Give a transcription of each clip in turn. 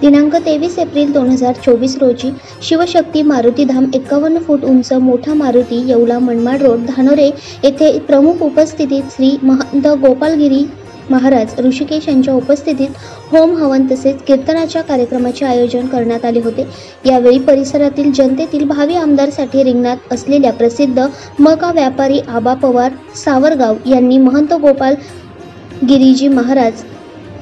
दिनांक 23 एप्रिल 2024 रोजी शिवशक्ती मारुतीधाम 51 फूट उंच मोठा मारुती येवला मनमाड रोड धानोरे येथे प्रमुख उपस्थितीत श्री महंत गोपालगिरी महाराज ऋषिकेश यांच्या उपस्थितीत होम हवन तसेच कीर्तनाच्या कार्यक्रमाचे आयोजन करण्यात आले होते। यावेळी परिसरातील जनतेतील भावी आमदारसाठी रिंगणात असलेल्या प्रसिद्ध मका व्यापारी आबा पवार सावरगाव यांनी महंत गोपाल गिरीजी महाराज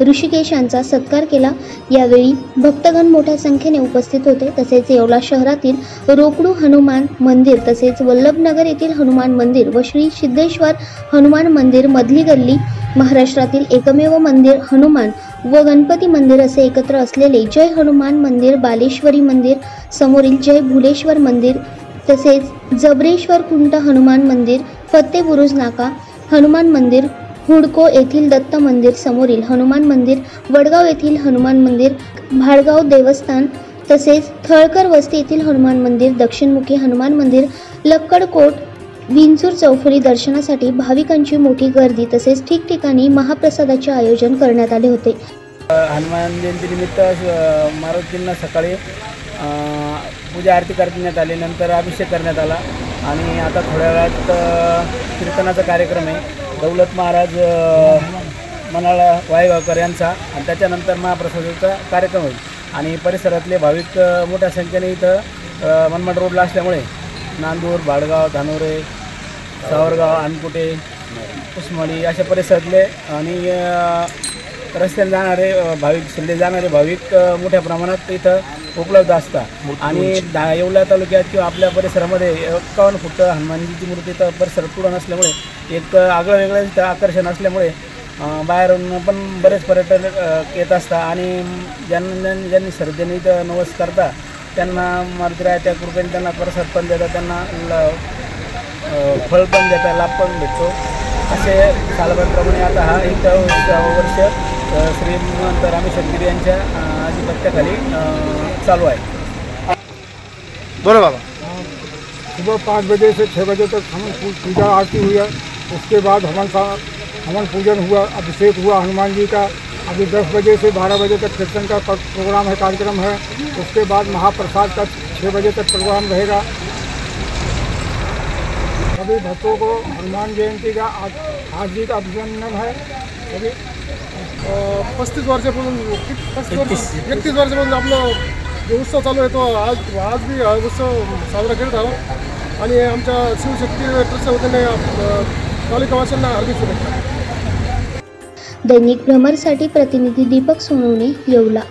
ऋषिकेश यांचा सत्कार केला। यावेळी भक्तगण मोठ्या संख्येने उपस्थित होते। तसेच येवला शहरातील रोकडू हनुमान मंदिर तसेच वल्लभनगर येथील हनुमान मंदिर व श्री सिद्धेश्वर हनुमान मंदिर मधली गल्ली महाराष्ट्रातील एकमेव मंदिर हनुमान व गणपती मंदिर असे एकत्र असलेले जय हनुमान मंदिर बालेश्वरी मंदिर समोरील जय भुलेश्वर मंदिर तसेच जबरेश्वर कुंट हनुमान मंदिर फत्ते बुरुज नाका हनुमान मंदिर हुडको येथील दत्त मंदिर समोरील हनुमान मंदिर वडगाव येथील हनुमान मंदिर भाडगाव देवस्थान तसेच थळकर वस्ती येथील हनुमान मंदिर दक्षिणमुखी हनुमान मंदिर लक्कडकोट विंचूर चौफुली दर्शनासाठी भाविकांची मोठी गर्दी तसेच ठिकठिकाणी महाप्रसादाचे आयोजन करण्यात आले होते। हनुमान जयंती निमित्त मारुतींना सकाळी पूजा आरती करण्यात आली, नंतर अभिषेक करण्यात आला आणि आता थोड्या वेळात कीर्तनाचा कार्यक्रम आहे। दौलत महाराज मनाळा वायगावकर यांचा आणि त्याच्यानंतर महाप्रसादाचा कार्यक्रम होईल आणि परिसरातले भाविक मोठ्या संख्येने इथं मनमाड रोडला असल्यामुळे नांदूर भाडगाव धानोरे सावरगाव अनकुटे उस्माडी अशा परिसरातले आणि रस्त्याने जाणारे भाविक शिल्डे जाणारे भाविक मोठ्या प्रमाणात इथं उपलब्ध असतात आणि येवला तालुक्यात किंवा आपल्या परिसरामध्ये 51 फूट हनुमानजीची मूर्ती तर परिसरात पुढं नसल्यामुळे एक आगळं वेगळं इथं आकर्षण असल्यामुळे बाहेरून पण बरेच पर्यटक येत असतात आणि ज्यांनी श्रद्धेने इथं नवस करता त्यांना मारुतीरायाच्या कृपेने त्यांना प्रसाद पण देतात, त्यांना फळ पण देतात, लाभ पण भेटतो। असे सालबादप्रमाणे आता हा एक वर्ष श्रीमंत रामेश्वर गिरी यांच्या आधिपत्याखाली चालू है। बोलो बाबा। सुबह 5 बजे से 6 बजे तक हवन पूजा आरती हुई है। उसके बाद हवन पूजन हुआ, अभिषेक हुआ हनुमान जी का। अभी 10 बजे से 12 बजे तक कीर्तन का प्रोग्राम है, कार्यक्रम है। उसके बाद महाप्रसाद का 6 बजे तक प्रोग्राम रहेगा। सभी भक्तों को हनुमान जयंती का हार्दिक अभिनंदन है। सभी 35 वर्षापासून 31 वर्षापासून आपलं जो उत्सव चालू आहे तो आज भी उत्सव साजरा करत आहोत आणि आमच्या शिवशक्ती ट्रस्टच्या वतीने तालुकावासियांना हार्दिक शुभेच्छा। दैनिक भ्रमरसाठी प्रतिनिधी दीपक सोनवणे येवला।